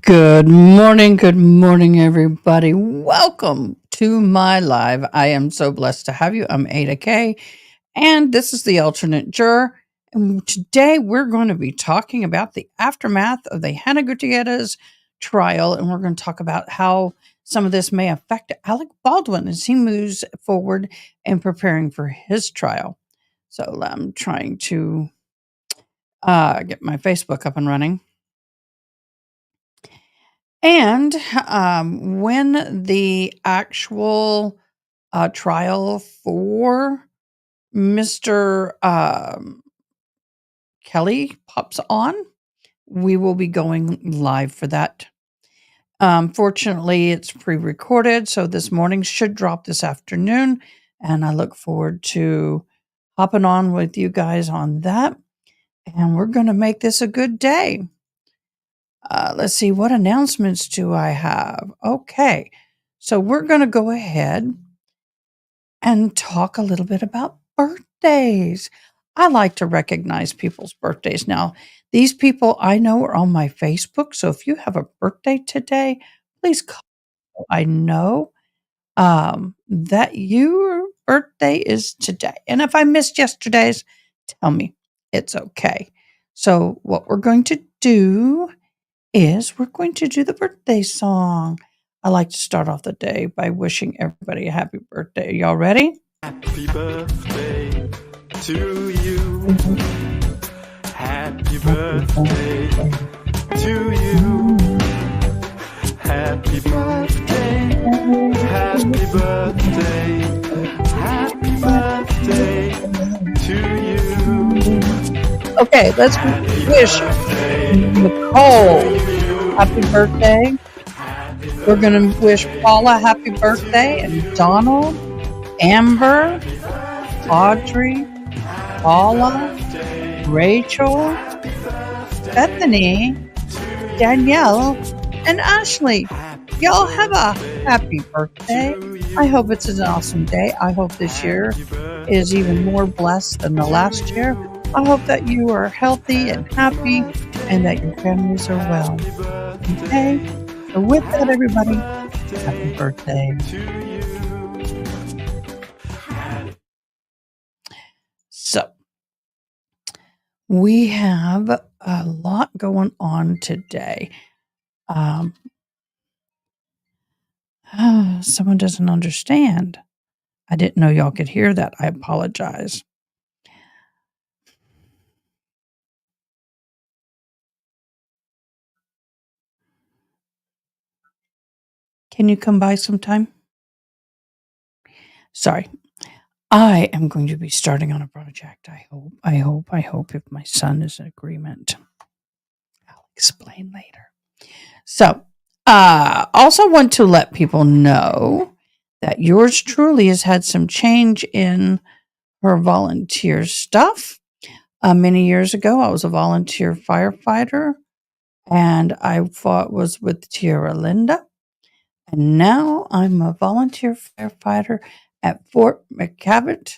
Good morning, everybody. Welcome to my live. I am so blessed to have you. I'm Ada K, and this is the alternate juror. And today we're going to be talking about the aftermath of the Hannah Gutierrez trial, and we're going to talk about how some of this may affect Alec Baldwin as he moves forward in preparing for his trial. So I'm trying to get my Facebook up and running. And when the actual trial for Mr. Kelly pops on, we will be going live for that. Fortunately, it's pre recorded, so this morning should drop this afternoon. And I look forward to hopping on with you guys on that. And we're going to make this a good day. Let's see, what announcements do I have? Okay, so we're going to go ahead and talk a little bit about birthdays. I like to recognize people's birthdays. Now, these people I know are on my Facebook, so if you have a birthday today, please call. I know that your birthday is today. And if I missed yesterday's, tell me. It's okay. So, what we're going to do is we're going to do the birthday song. I like to start off the day by wishing everybody a happy birthday. Y'all ready? Happy birthday to you. Happy birthday to you. Happy birthday. Happy birthday. Happy birthday to you. Okay, let's wish Nicole happy birthday. We're going to wish Paula happy birthday, and Donald, Amber, Audrey, Paula, Rachel, Bethany, Danielle, and Ashley. Y'all have a happy birthday. I hope it's an awesome day. I hope this year is even more blessed than the last year. I hope that you are healthy and happy and that your families are well. Okay? So with that, everybody, happy birthday. So we have a lot going on today. Someone doesn't understand. I didn't know y'all could hear that. I apologize. Can you come by sometime? Sorry. I am going to be starting on a project. I hope if my son is in agreement. I'll explain later. So, also want to let people know that yours truly has had some change in her volunteer stuff. Many years ago, I was a volunteer firefighter, and I was with Tierra Linda. And now I'm a volunteer firefighter at Fort McCavitt,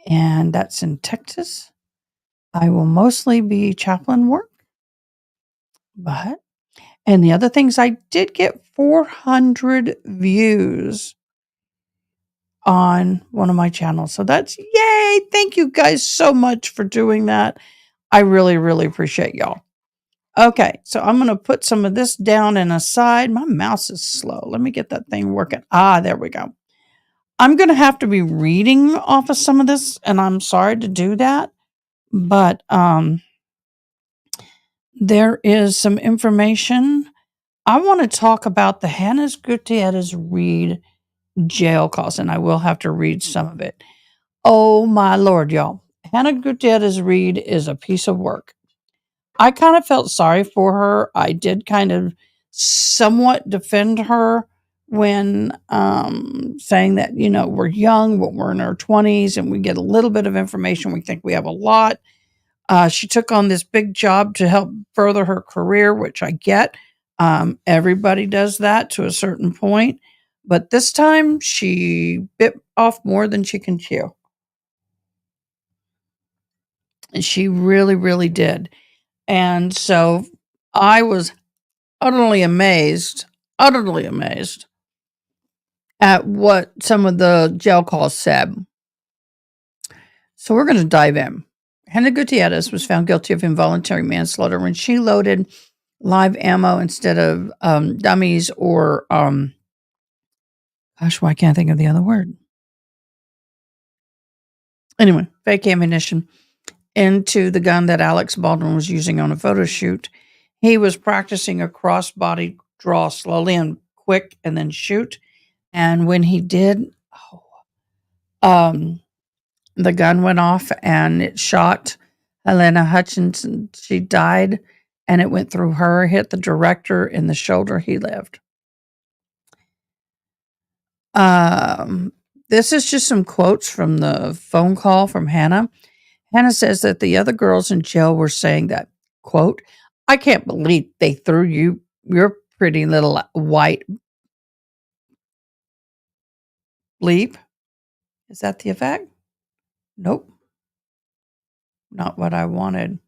and that's in Texas. I will mostly be chaplain work, and the other things, I did get 400 views on one of my channels. So that's yay. Thank you guys so much for doing that. I really, really appreciate y'all. Okay, so I'm going to put some of this down and aside. My mouse is slow. Let me get that thing working. There we go. I'm going to have to be reading off of some of this, and I'm sorry to do that, but there is some information. I want to talk about the Hannah Gutierrez Reed jail calls, and I will have to read some of it. Oh my Lord, y'all. Hannah Gutierrez Reed is a piece of work. I kind of felt sorry for her. I did kind of somewhat defend her when saying that, we're young, but we're in our 20s and we get a little bit of information. We think we have a lot. She took on this big job to help further her career, which I get. Everybody does that to a certain point. But this time she bit off more than she can chew. And she really, really did. And so I was utterly amazed at what some of the jail calls said. So we're going to dive in. Hannah Gutierrez was found guilty of involuntary manslaughter when she loaded live ammo instead of dummies or, gosh, why can't I think of the other word? Anyway, fake ammunition into the gun that Alec Baldwin was using on a photo shoot. He was practicing a crossbody draw slowly and quick and then shoot. And when he did, the gun went off and it shot Halyna Hutchins and she died. And it went through her, hit the director in the shoulder. He lived. Um, this is just some quotes from the phone call from Hannah. Hannah says that the other girls in jail were saying that, quote, I can't believe they threw your pretty little white bleep. Is that the effect? Nope. Not what I wanted.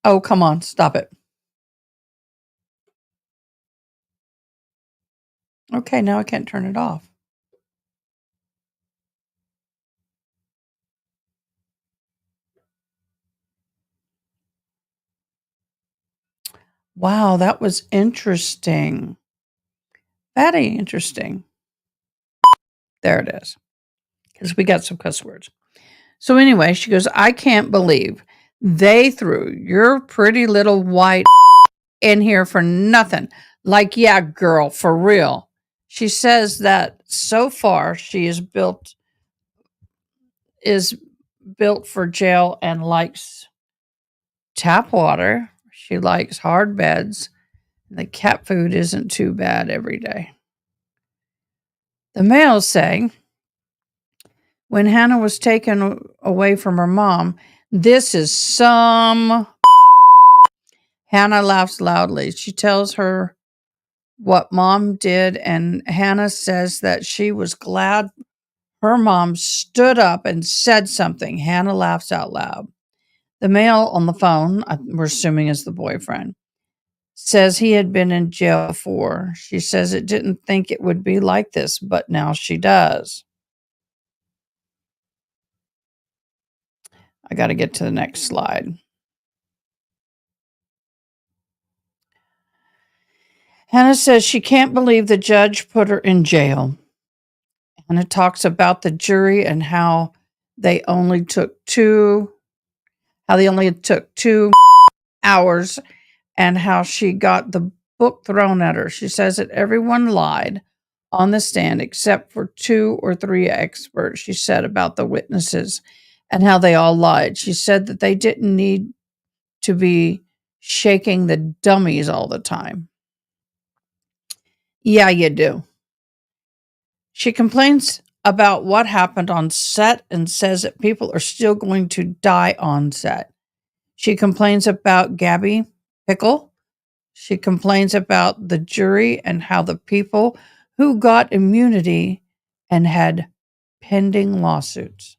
Oh, come on. Stop it. Okay, now I can't turn it off. Wow, that was interesting. Very interesting. There it is. Because we got some cuss words. So anyway, she goes, I can't believe they threw your pretty little white in here for nothing. Like, yeah, girl, for real. She says that so far she is built for jail and likes tap water. She likes hard beds. And the cat food isn't too bad every day. The males say when Hannah was taken away from her mom, this is some. Hannah laughs loudly. She tells her what mom did, and Hannah says that she was glad her mom stood up and said something. Hannah laughs out loud. The male on the phone, we're assuming is the boyfriend, says he had been in jail before. She says it didn't think it would be like this, but now she does. I got to get to the next slide. Hannah says she can't believe the judge put her in jail. Hannah talks about the jury and how they only took 2 hours and how she got the book thrown at her. She says that everyone lied on the stand except for 2 or 3 experts, she said, about the witnesses and how they all lied. She said that they didn't need to be shaking the dummies all the time. Yeah, you do. She complains about what happened on set and says that people are still going to die on set. She complains about Gabby Pickle. She complains about the jury and how the people who got immunity and had pending lawsuits.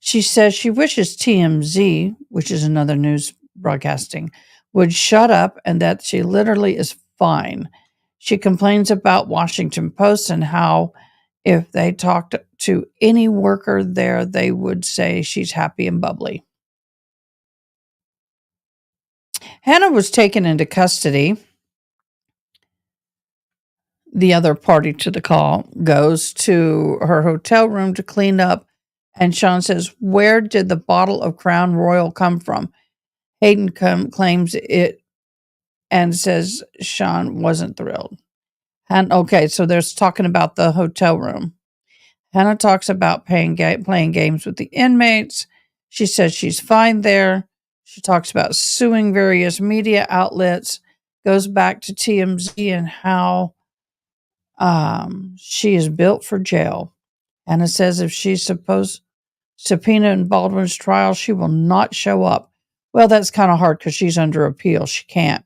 She says she wishes TMZ, which is another news broadcasting, would shut up and that she literally is fine. She complains about Washington Post and how if they talked to any worker there, they would say she's happy and bubbly. Hannah was taken into custody. The other party to the call goes to her hotel room to clean up. And Sean says, where did the bottle of Crown Royal come from? Hayden claims it and says Sean wasn't thrilled. And okay, so there's talking about the hotel room. Hannah talks about playing games with the inmates. She says she's fine there. She talks about suing various media outlets, goes back to TMZ and how she is built for jail. Hannah says if she's supposed subpoena in Baldwin's trial, she will not show up. Well, that's kind of hard because she's under appeal. She can't.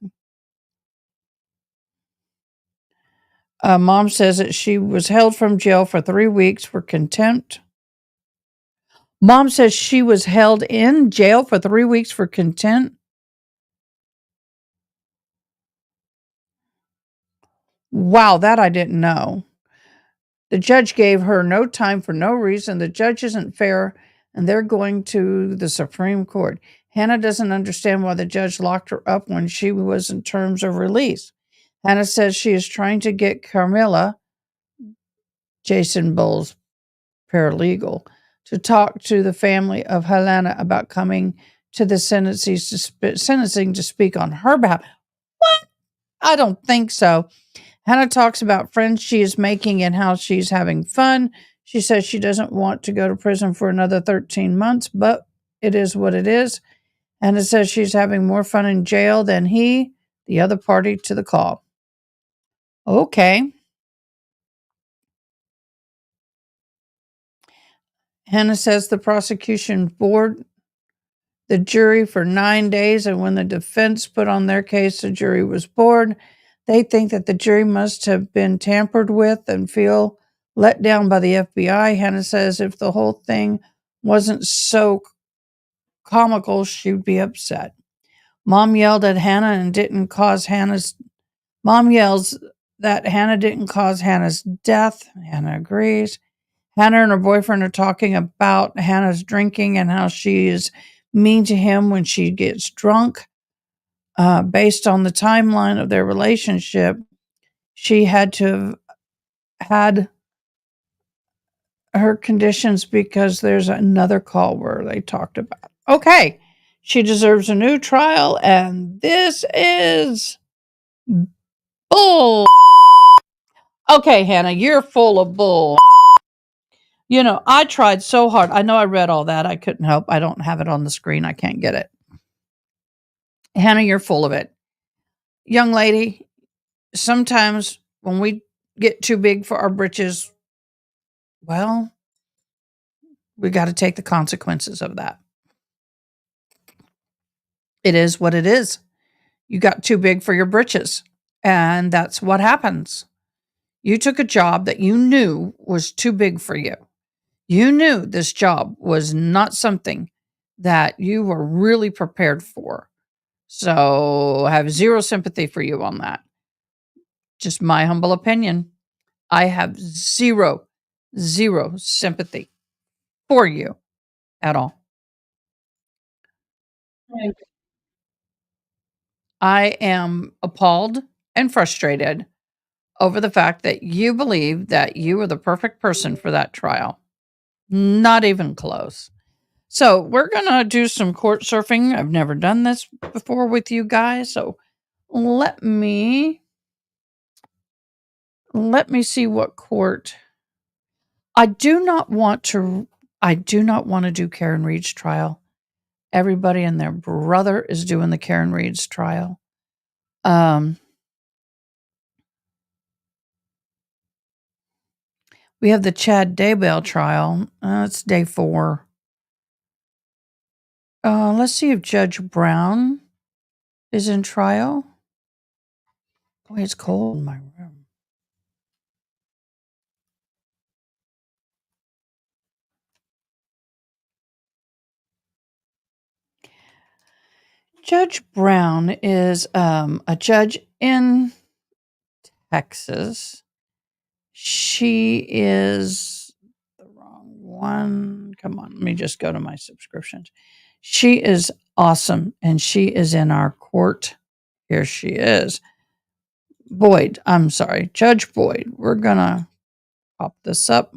Mom says that she was held from jail for 3 weeks for contempt. Mom says she was held in jail for 3 weeks for contempt. Wow, that I didn't know. The judge gave her no time for no reason. The judge isn't fair, and they're going to the Supreme Court. Hannah doesn't understand why the judge locked her up when she was in terms of release. Hannah says she is trying to get Carmilla, Jason Bull's paralegal, to talk to the family of Halyna about coming to the sentencing to speak on her behalf. What? I don't think so. Hannah talks about friends she is making and how she's having fun. She says she doesn't want to go to prison for another 13 months, but it is what it is. Hannah says she's having more fun in jail than he, the other party to the call. Okay. Hannah says the prosecution bored the jury for 9 days, and when the defense put on their case, the jury was bored. They think that the jury must have been tampered with and feel let down by the FBI. Hannah says if the whole thing wasn't so comical, she'd be upset. Mom yelled at Hannah and didn't cause Hannah's Mom yells that Hannah didn't cause Hannah's death. Hannah agrees. Hannah and her boyfriend are talking about Hannah's drinking and how she is mean to him when she gets drunk. Based on the timeline of their relationship, she had to have had her conditions because there's another call where they talked about. Okay, she deserves a new trial, and this is bull. Okay, Hannah, you're full of bull. You know, I tried so hard. I know I read all that. I couldn't help. I don't have it on the screen. I can't get it. Hannah, you're full of it. Young lady, sometimes when we get too big for our britches, well, we got to take the consequences of that. It is what it is. You got too big for your britches, and that's what happens. You took a job that you knew was too big for you. You knew this job was not something that you were really prepared for. So I have zero sympathy for you on that. Just my humble opinion. I have zero sympathy for you at all. I am appalled and frustrated over the fact that you believe that you are the perfect person for that trial. Not even close. So, we're going to do some court surfing. I've never done this before with you guys. So, let me see what court. I do not want to do Karen Reed's trial. Everybody and their brother is doing the Karen Reed's trial. We have the Chad Daybell trial. It's day 4. Let's see if Judge Brown is in trial. Boy, it's cold in my room. Judge Brown is a judge in Texas. She is the wrong one. Come on, let me just go to my subscriptions. She is awesome, and she is in our court. Here she is. Boyd, I'm sorry, Judge Boyd. We're going to pop this up.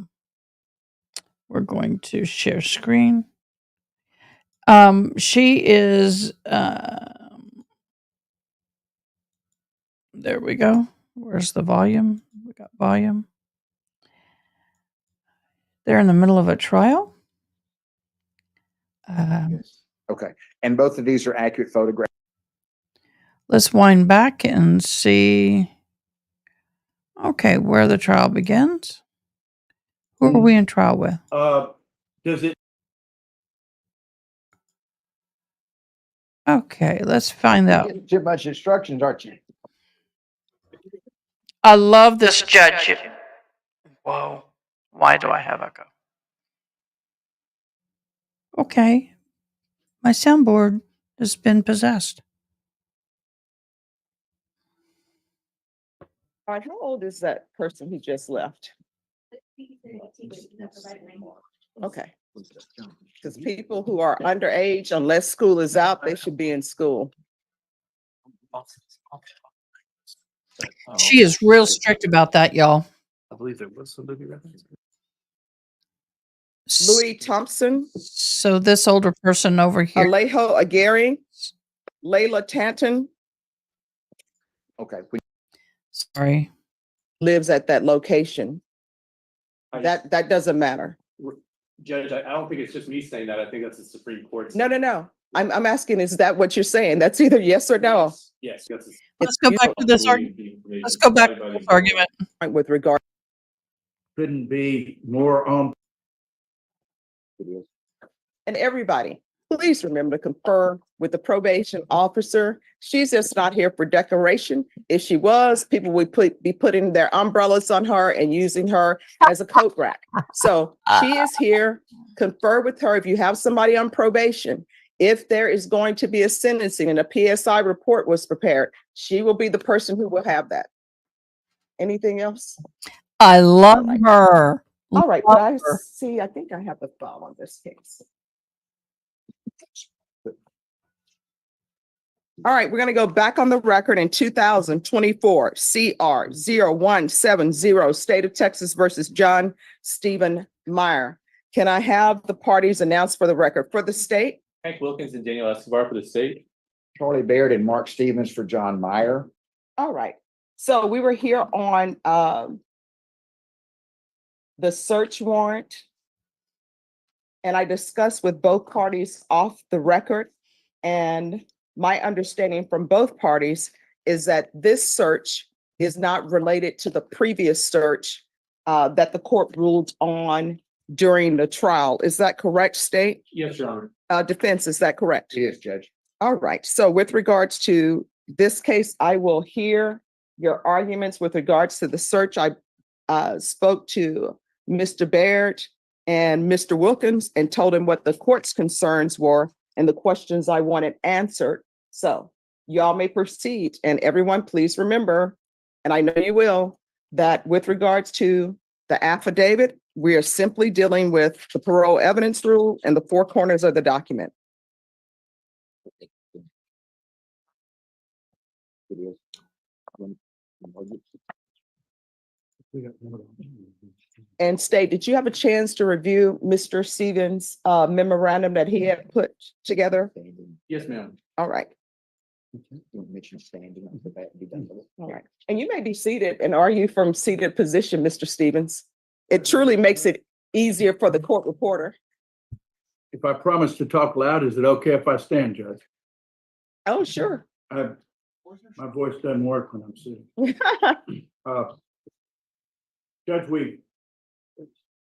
We're going to share screen. She is, there we go. Where's the volume? We got volume. They're in the middle of a trial. Yes. Okay. And both of these are accurate photographs. Let's wind back and see. Okay, where the trial begins. Who are we in trial with? Does it? Okay, let's find out. Getting too much instructions, aren't you? I love this judge. Whoa. Why do I have echo? Okay. My soundboard has been possessed. All right, how old is that person who just left? Okay, because people who are underage, unless school is out, they should be in school. She is real strict about that, y'all. I believe there was somebody referenced. Louis Thompson, So this older person over here, Alejo Aguirre, Layla Tanton Okay, sorry. lives at that location. That doesn't matter. Judge, I don't think it's just me saying that. I think that's the Supreme Court. No. I'm asking, is that what you're saying? That's either yes or no. Yes, that's. Let's go back to this argument. Let's go back to this argument. With regard, Couldn't be more on. and everybody, please remember to confer with the probation officer. She's just not here for decoration. If she was, people would be putting their umbrellas on her and using her as a coat rack. So she is here. Confer with her if you have somebody on probation. If there is going to be a sentencing and a PSI report was prepared, she will be the person who will have that. Anything else? I love All right. her. All right, Love but I her. see, I think I have the file on this case. All right, we're going to go back on the record in 2024, CR 0170, State of Texas versus John Stephen Meyer. Can I have the parties announced for the record for the state? Hank Wilkins and Daniel Escobar for the state. Charlie Baird and Mark Stevens for John Meyer. All right, so we were here on the search warrant, and I discussed with both parties off the record, and my understanding from both parties is that this search is not related to the previous search that the court ruled on during the trial. Is that correct, State? Yes, Your Honor. Defense, is that correct? Yes, Judge. All right, so with regards to this case, I will hear your arguments with regards to the search. I spoke to Mr. Baird and Mr. Wilkins and told him what the court's concerns were and the questions I wanted answered. So y'all may proceed, and everyone, please remember, and I know you will, that with regards to the affidavit, we are simply dealing with the parole evidence rule and the four corners of the document. And State, did you have a chance to review Mr. Stevens' memorandum that he had put together? Yes, ma'am. All right. All right. And you may be seated and argue from seated position, Mr. Stevens. It truly makes it easier for the court reporter. If I promise to talk loud, is it okay if I stand, Judge? Oh, sure. My voice doesn't work when I'm sitting. Judge,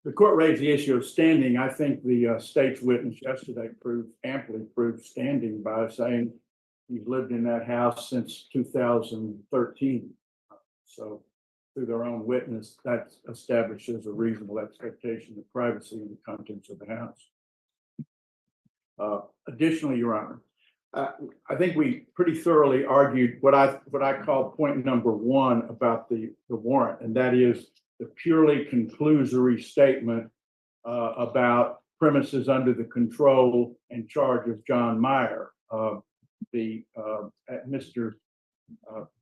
the court raised the issue of standing. I think the state's witness yesterday amply proved standing by saying he's lived in that house since 2013. So through their own witness, that establishes a reasonable expectation of privacy in the contents of the house. Additionally, Your Honor, I think we pretty thoroughly argued what I call point number one about the warrant, and that is the purely conclusory statement about premises under the control and charge of John Meyer. Mr.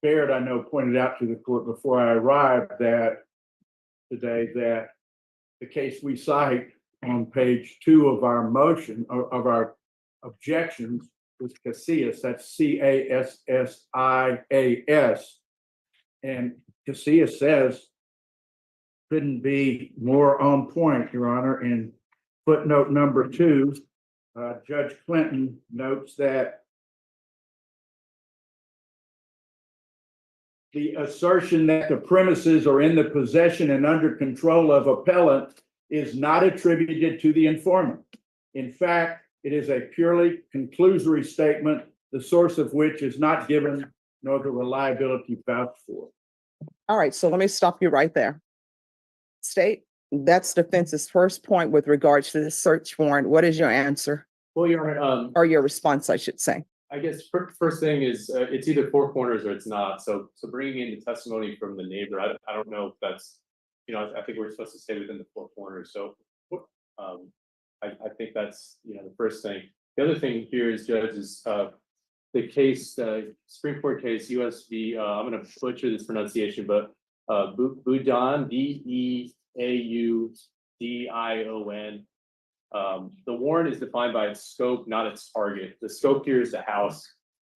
Baird, I know, pointed out to the court before I arrived today that the case we cite on page 2 of our motion, of our objections, was Casillas. That's Cassias. And Casillas says, couldn't be more on point, Your Honor. In footnote number 2, Judge Clinton notes that the assertion that the premises are in the possession and under control of appellant is not attributed to the informant. In fact, it is a purely conclusory statement, the source of which is not given nor the reliability vouched for. All right, so let me stop you right there. State, That's defense's first point with regards to the search warrant. What is your answer Well, Your Honor, or your response, I should say? I guess first thing is, it's either four corners or it's not. So bringing in the testimony from the neighbor, I don't know if that's, I think we're supposed to stay within the four corners. So, I think that's, the first thing. The other thing here is, Judge, is, the case, Supreme Court case, US v. I'm going to butcher this pronunciation, but, Boudon, Beaudion. The warrant is defined by its scope, not its target. The scope here is the house.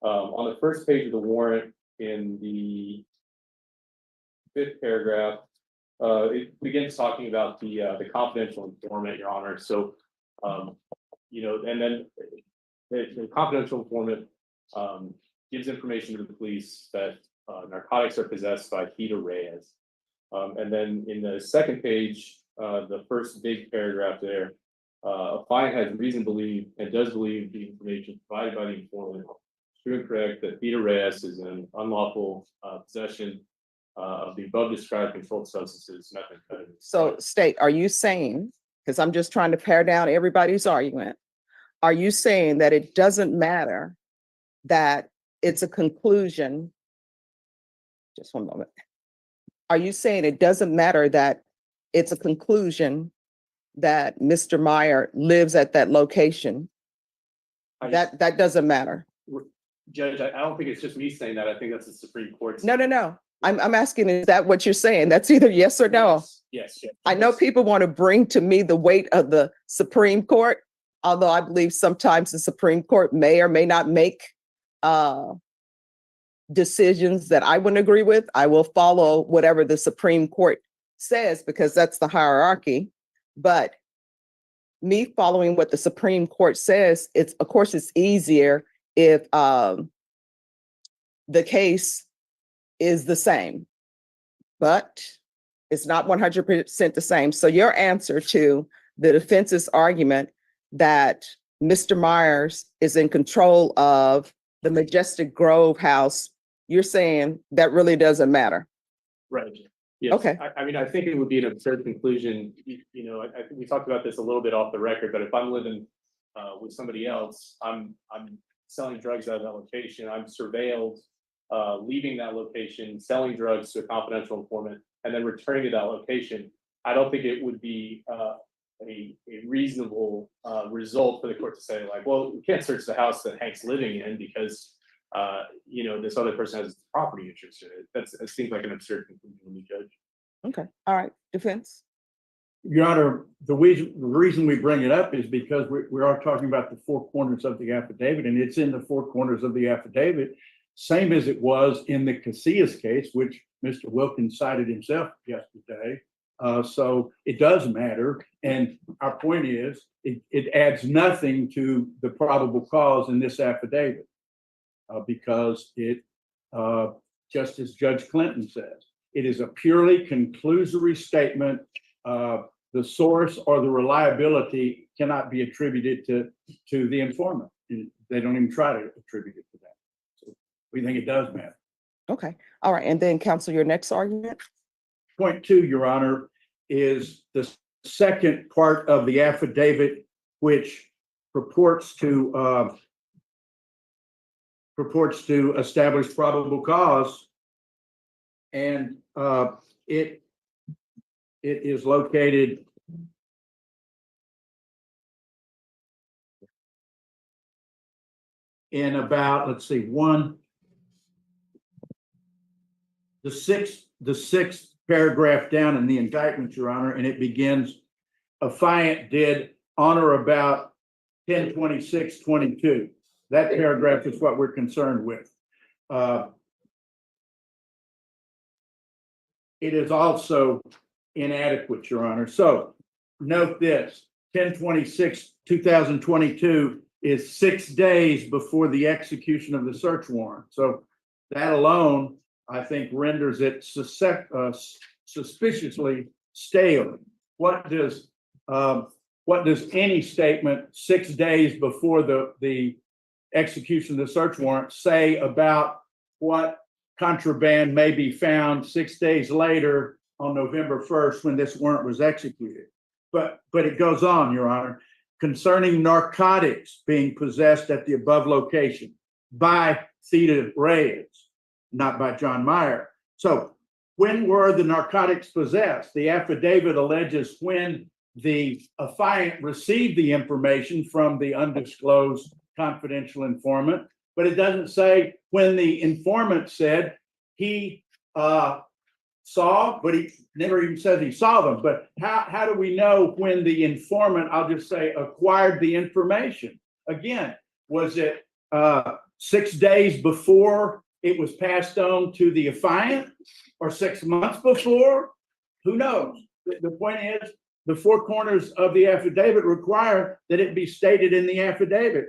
On the first page of the warrant, in the 5th paragraph, it begins talking about the confidential informant, Your Honor. So, and then the confidential informant gives information to the police that narcotics are possessed by Halyna Reyes. And then in the second page, the first big paragraph there, a client has reason to believe and does believe the information provided by the informant is true and correct that Halyna Reyes is in unlawful possession of the above described controlled substances, methamphetamine. So State, are you saying, because I'm just trying to pare down everybody's argument, are you saying that it doesn't matter that it's a conclusion? Just one moment. Are you saying it doesn't matter that it's a conclusion that Mr. Meyer lives at that location? That doesn't matter. Judge, I don't think it's just me saying that. I think that's the Supreme Court. No. I'm asking, is that what you're saying? That's either yes or no. Yes. I know people want to bring to me the weight of the Supreme Court, although I believe sometimes the Supreme Court may or may not make decisions that I wouldn't agree with. I will follow whatever the Supreme Court says because that's the hierarchy. But me following what the Supreme Court says, of course it's easier if the case is the same, but it's not 100% the same. So your answer to the defense's argument that Mr. Myers is in control of the Majestic Grove house, you're saying that really doesn't matter. Right. Yes. Okay. I mean, I think it would be an absurd conclusion. I think we talked about this a little bit off the record, but if I'm living with somebody else, I'm selling drugs at that location, I'm surveilled, leaving that location, selling drugs to a confidential informant, and then returning to that location. I don't think it would be a reasonable result for the court to say, like, well, we can't search the house that Hank's living in because this other person has property interest in it. It seems like an absurd conclusion to me, Judge. Okay. All right. Defense. Your Honor, the reason we bring it up is because we are talking about the four corners of the affidavit, and it's in the four corners of the affidavit, same as it was in the Casillas case, which Mr. Wilkins cited himself yesterday. So it does matter. And our point is, it adds nothing to the probable cause in this affidavit because it, just as Judge Clinton says, it is a purely conclusory statement. The source or the reliability cannot be attributed to the informant. They don't even try to attribute it to that. So we think it does matter. Okay. All right. And then counsel, your next argument. Point two, Your Honor, is the second part of the affidavit, which purports to establish probable cause, and it is located in about, let's see, the sixth paragraph down in the indictment, Your Honor, and it begins, affiant did on or about 10/26/22. That paragraph is what we're concerned with. It is also inadequate, Your Honor. So note this, 10/26/2022 is 6 days before the execution of the search warrant. So that alone, I think, renders it suspiciously stale. What does any statement 6 days before the execution of the search warrant say about what contraband may be found 6 days later on November 1st when this warrant was executed. But it goes on, Your Honor, concerning narcotics being possessed at the above location by Theda Reyes, not by John Meyer. So when were the narcotics possessed? The affidavit alleges when the affiant received the information from the undisclosed confidential informant, but it doesn't say when the informant said he saw, but he never even says he saw them. But how do we know when the informant, I'll just say, acquired the information? Again, was it 6 days before it was passed on to the affiant, or 6 months before? Who knows? The point is, the four corners of the affidavit require that it be stated in the affidavit.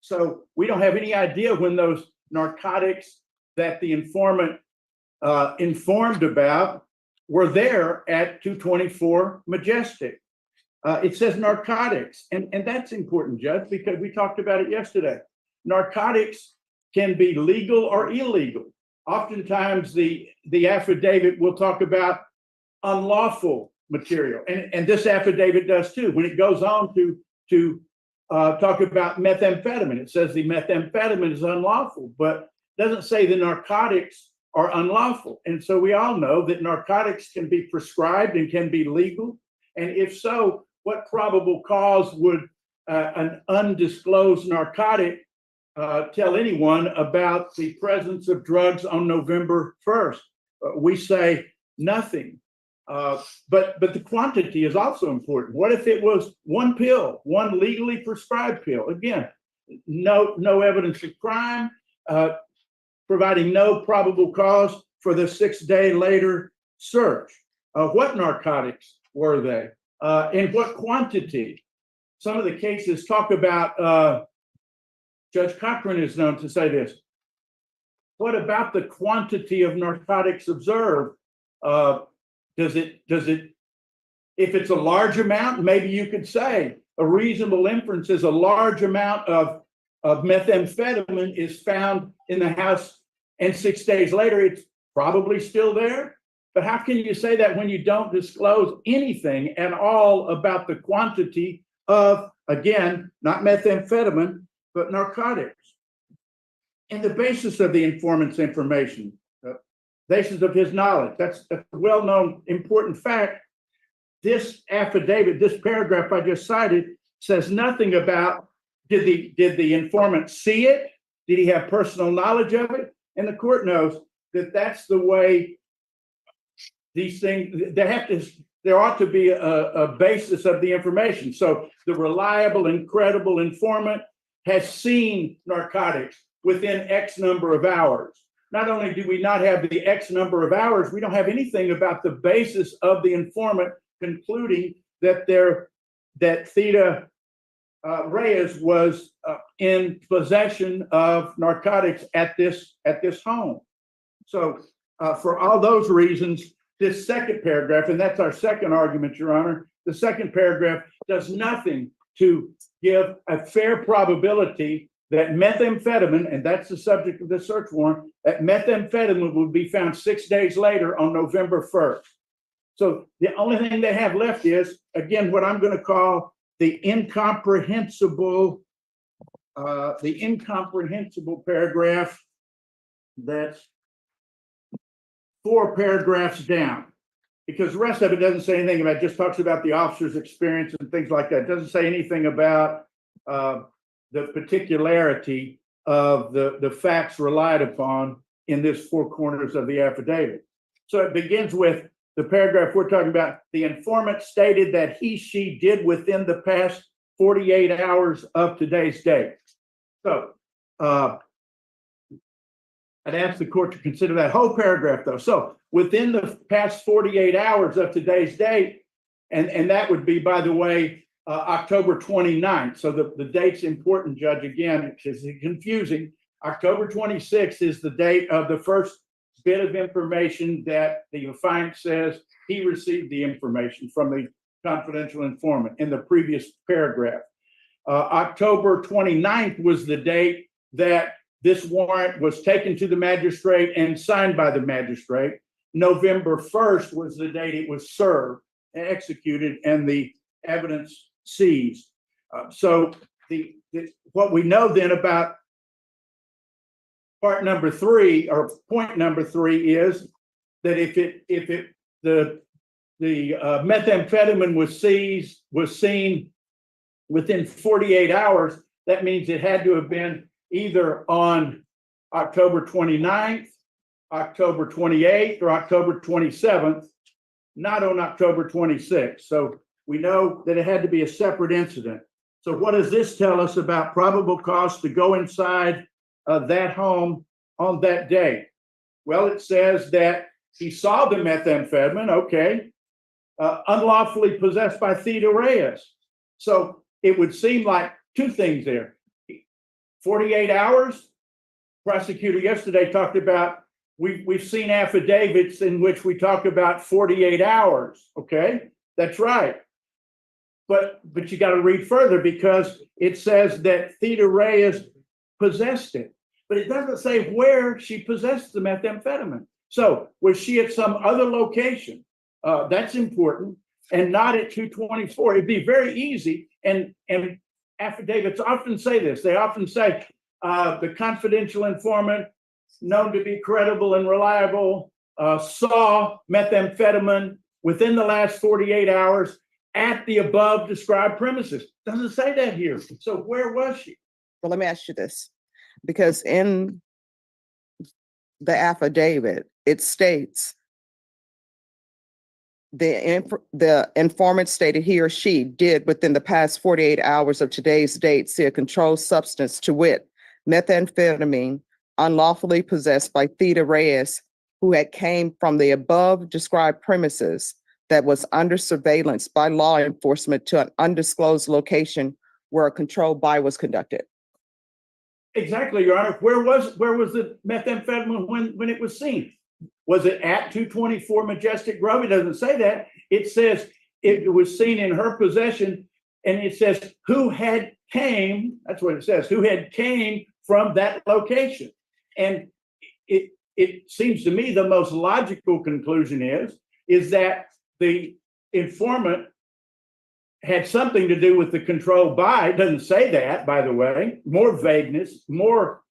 So we don't have any idea when those narcotics that the informant informed about were there at 224 Majestic. It says narcotics, and that's important, Judge, because we talked about it yesterday. Narcotics can be legal or illegal. Oftentimes the affidavit will talk about unlawful material, and this affidavit does too. When it goes on to talk about methamphetamine, it says the methamphetamine is unlawful, but doesn't say the narcotics are unlawful. And so we all know that narcotics can be prescribed and can be legal. And if so, what probable cause would an undisclosed narcotic tell anyone about the presence of drugs on November 1st? We say nothing. But the quantity is also important. What if it was one pill, one legally prescribed pill? Again, no evidence of crime, providing no probable cause for the 6 day later search. What narcotics were they? In what quantity? Some of the cases talk about, Judge Cochran is known to say this. What about the quantity of narcotics observed? Does it, if it's a large amount, maybe you could say a reasonable inference is a large amount of methamphetamine is found in the house, and 6 days later, it's probably still there. But how can you say that when you don't disclose anything at all about the quantity of, again, not methamphetamine, but narcotics? And the basis of the informant's information, basis of his knowledge, that's a well-known important fact. This affidavit, this paragraph I just cited, says nothing about did the informant see it? Did he have personal knowledge of it? And the court knows that that's the way these things, there ought to be a basis of the information. So the reliable and credible informant has seen narcotics within X number of hours. Not only do we not have the X number of hours, we don't have anything about the basis of the informant concluding that Theda Reyes was in possession of narcotics at this home. So for all those reasons, this second paragraph, and that's our second argument, Your Honor, the second paragraph does nothing to give a fair probability that methamphetamine, and that's the subject of this search warrant, that methamphetamine would be found 6 days later on November 1st. So the only thing they have left is, again, what I'm going to call the incomprehensible paragraph that's 4 paragraphs down, because the rest of it doesn't say anything about, it just talks about the officer's experience and things like that. It doesn't say anything about the particularity of the facts relied upon in this 4 corners of the affidavit. So it begins with the paragraph we're talking about. The informant stated that she did within the past 48 hours of today's date. So I'd ask the court to consider that whole paragraph though. So within the past 48 hours of today's date, and that would be, by the way, October 29th. So the date's important, Judge, again, because it's confusing. October 26th is the date of the first bit of information that the affiant says he received the information from the confidential informant in the previous paragraph. October 29th was the date that this warrant was taken to the magistrate and signed by the magistrate. November 1st was the date it was served and executed and the evidence seized. So what we know then about part number 3 or point number 3 is that if the methamphetamine was seen within 48 hours, that means it had to have been either on October 29th, October 28th, or October 27th, not on October 26th. So we know that it had to be a separate incident. So what does this tell us about probable cause to go inside that home on that day? Well, it says that he saw the methamphetamine, okay, unlawfully possessed by Theda Reyes. So it would seem like two things there. 48 hours, prosecutor yesterday talked about, we've seen affidavits in which we talk about 48 hours, okay? That's right. But you got to read further because it says that Theda Reyes possessed it, but it doesn't say where she possessed the methamphetamine. So was she at some other location? That's important, and not at 224. It'd be very easy, and affidavits often say this. They often say the confidential informant, known to be credible and reliable, saw methamphetamine within the last 48 hours at the above described premises. Doesn't say that here. So where was she? Well, let me ask you this, because in the affidavit, it states the informant stated he or she did within the past 48 hours of today's date see a controlled substance, to wit, methamphetamine, unlawfully possessed by Theda Reyes, who had came from the above described premises that was under surveillance by law enforcement to an undisclosed location where a controlled buy was conducted. Exactly, Your Honor. Where was the methamphetamine when it was seen? Was it at 224 Majestic Grove? It doesn't say that. It says it was seen in her possession, and it says who had came, that's what it says, who had came from that location. And it seems to me the most logical conclusion is that the informant had something to do with the controlled buy. It doesn't say that, by the way. More vagueness, more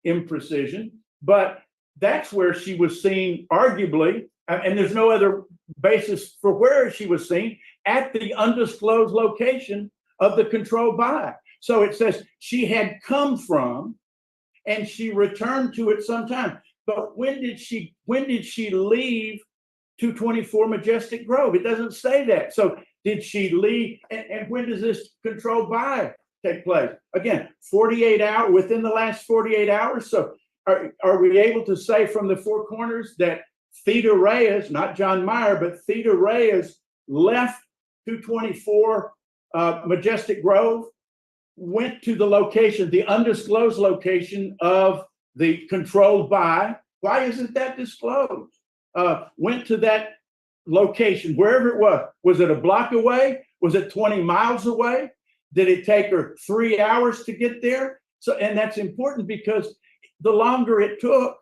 imprecision, but that's where she was seen, arguably, and there's no other basis for where she was seen, at the undisclosed location of the controlled buy. So it says she had come from and she returned to it sometime. But when did she leave 224 Majestic Grove? It doesn't say that. So did she leave, and when does this controlled buy take place? Again, 48 hours, within the last 48 hours. So are we able to say from the four corners that Theda Reyes, not John Meyer, but Theda Reyes left 224 Majestic Grove, went to the location, the undisclosed location of the controlled buy? Why isn't that disclosed? Went to that location, wherever it was. Was it a block away? Was it 20 miles away? Did it take her 3 hours to get there? So, and that's important because the longer it took,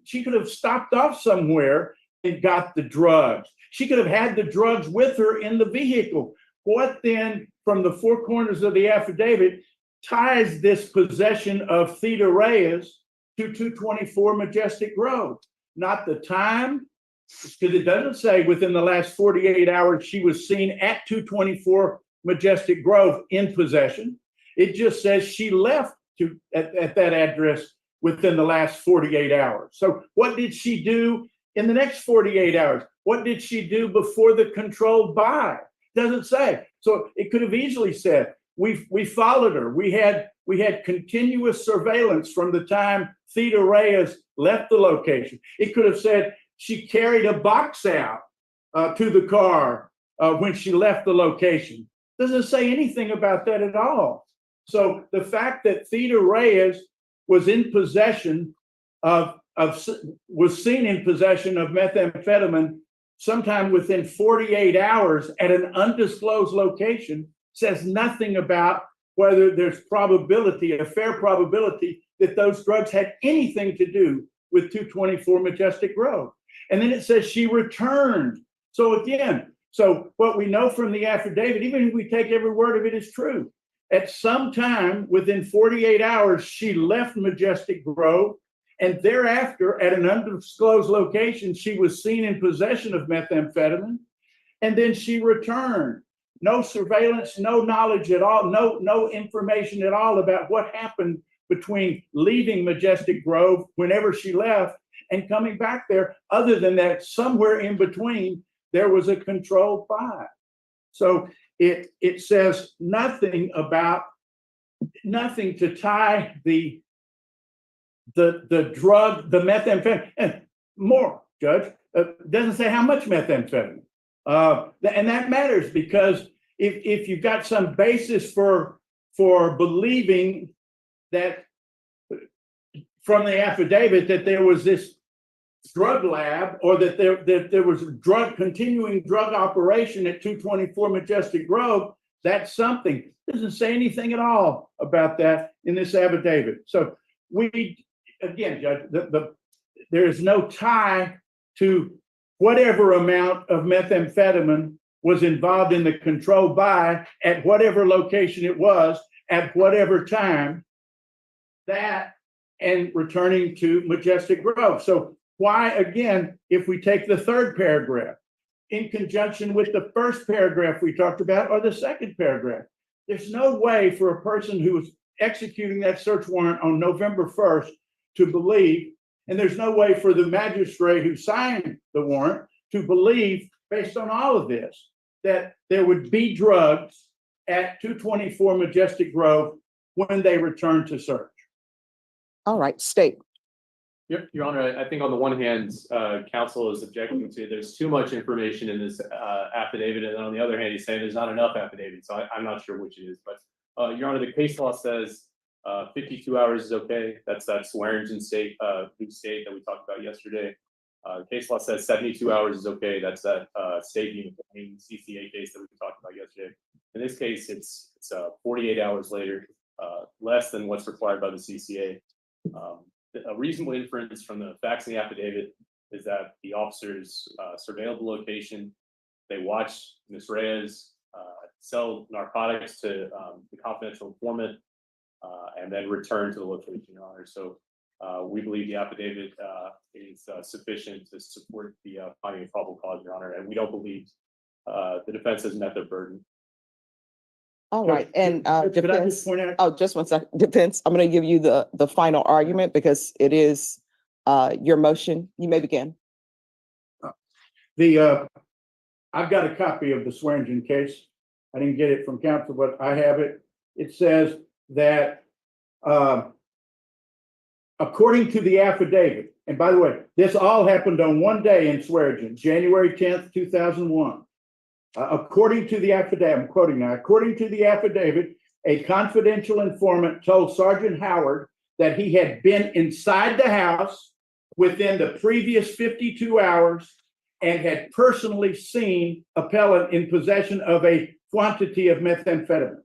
she could have stopped off somewhere and got the drugs. She could have had the drugs with her in the vehicle. What then, from the four corners of the affidavit, ties this possession of Theda Reyes to 224 Majestic Grove? Not the time, because it doesn't say within the last 48 hours she was seen at 224 Majestic Grove in possession. It just says she left at that address within the last 48 hours. So what did she do in the next 48 hours? What did she do before the controlled buy? Doesn't say. So it could have easily said, we followed her. We had continuous surveillance from the time Theda Reyes left the location. It could have said she carried a box out to the car when she left the location. Doesn't say anything about that at all. So the fact that Theda Reyes was in possession was seen in possession of methamphetamine sometime within 48 hours at an undisclosed location says nothing about whether there's probability, a fair probability, that those drugs had anything to do with 224 Majestic Grove. And then it says she returned. So again, so what we know from the affidavit, even if we take every word of it is true, at some time within 48 hours, she left Majestic Grove, and thereafter at an undisclosed location, she was seen in possession of methamphetamine, and then she returned. No surveillance, no knowledge at all, no information at all about what happened between leaving Majestic Grove whenever she left and coming back there, other than that somewhere in between there was a controlled buy. So it says nothing to tie the drug, the methamphetamine, and more, Judge, doesn't say how much methamphetamine. And that matters, because if you've got some basis for believing that from the affidavit that there was this drug lab, or that there was a continuing drug operation at 224 Majestic Grove, that's something. It doesn't say anything at all about that in this affidavit. So again, Judge, there is no tie to whatever amount of methamphetamine was involved in the controlled buy at whatever location it was at whatever time, that and returning to Majestic Grove. So why, again, if we take the third paragraph in conjunction with the first paragraph we talked about, or the second paragraph, there's no way for a person who was executing that search warrant on November 1st to believe, and there's no way for the magistrate who signed the warrant to believe, based on all of this, that there would be drugs at 224 Majestic Grove when they returned to search. All right, state. Your Honor, I think on the one hand, counsel is objecting to there's too much information in this affidavit, and on the other hand, he's saying there's not enough affidavit. So I'm not sure which it is, but Your Honor, the case law says 52 hours is okay. That's that Swearingen state, Luke State that we talked about yesterday. Case law says 72 hours is okay. That's that state unifying CCA case that we talked about yesterday. In this case, it's 48 hours later, less than what's required by the CCA. A reasonable inference from the facts in the affidavit is that the officers surveilled the location. They watched Ms. Reyes sell narcotics to the confidential informant, and then return to the location, Your Honor. So we believe the affidavit is sufficient to support the finding of probable cause, Your Honor, and we don't believe the defense has met their burden. All right, and Could I defense. just point out? Oh, just one second. Defense, I'm going to give you the final argument because it is your motion. You may begin. I've got a copy of the Swearingen case. I didn't get it from counsel, but I have it. It says that according to the affidavit, and by the way, this all happened on one day in Swearingen, January 10th, 2001. According to the affidavit, I'm quoting now, according to the affidavit, a confidential informant told Sergeant Howard that he had been inside the house within the previous 52 hours and had personally seen appellant in possession of a quantity of methamphetamine.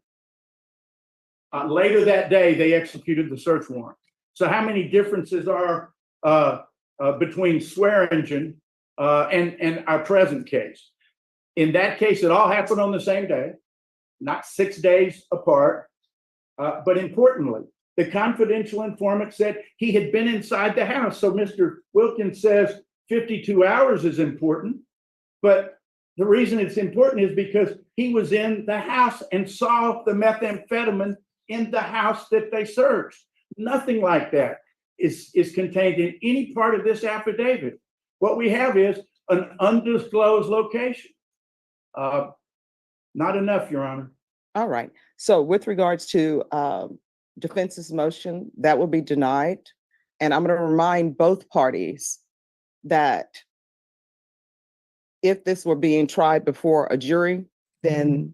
Later that day, they executed the search warrant. So how many differences are between Swearingen and our present case? In that case, it all happened on the same day, not 6 days apart. But importantly, the confidential informant said he had been inside the house. So Mr. Wilkins says 52 hours is important. But the reason it's important is because he was in the house and saw the methamphetamine in the house that they searched. Nothing like that is contained in any part of this affidavit. What we have is an undisclosed location. Not enough, Your Honor. All right. So with regards to defense's motion, that will be denied. And I'm going to remind both parties that if this were being tried before a jury, then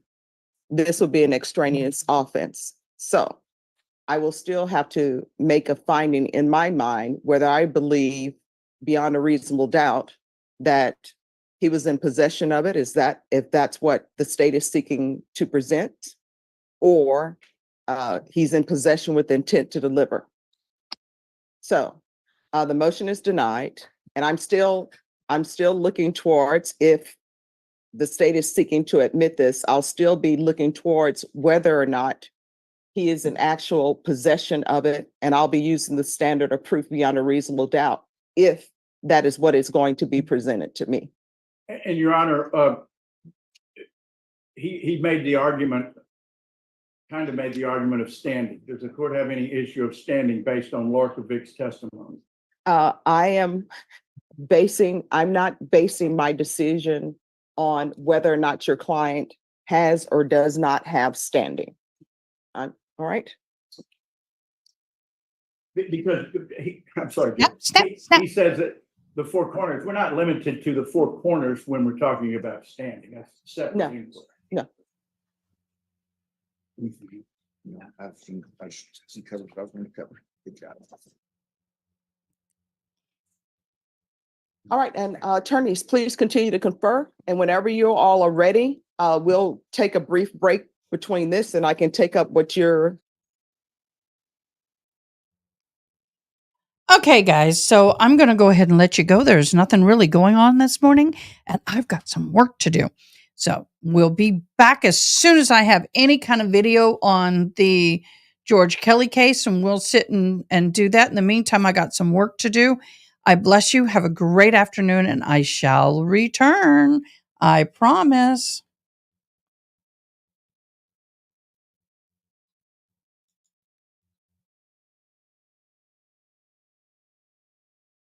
this would be an extraneous offense. So I will still have to make a finding in my mind whether I believe beyond a reasonable doubt that he was in possession of it. Is that if that's what the state is seeking to present, or he's in possession with intent to deliver. So The motion is denied, and I'm still looking towards, if the state is seeking to admit this, I'll still be looking towards whether or not he is in actual possession of it, and I'll be using the standard of proof beyond a reasonable doubt, if that is what is going to be presented to me. And Your Honor, he made the argument, kind of made the argument of standing. Does the court have any issue of standing based on Lorkovic's testimony? I'm not basing my decision on whether or not your client has or does not have standing. All right. Because I'm sorry, Yep, Jim. snap, He- snap. He says that the four corners, we're not limited to the four corners when we're talking about standing. That's separate. No. inquiry. No. Yeah, I've seen covered, I was going to cover. Good job. All right, and attorneys, please continue to confer. And whenever you all are ready, we'll take a brief break between this, and I can take up what you're. Okay, guys, so I'm going to go ahead and let you go. There's nothing really going on this morning, and I've got some work to do. So we'll be back as soon as I have any kind of video on the George Kelly case, and we'll sit and do that. In the meantime, I got some work to do. I bless you. Have a great afternoon, and I shall return. I promise.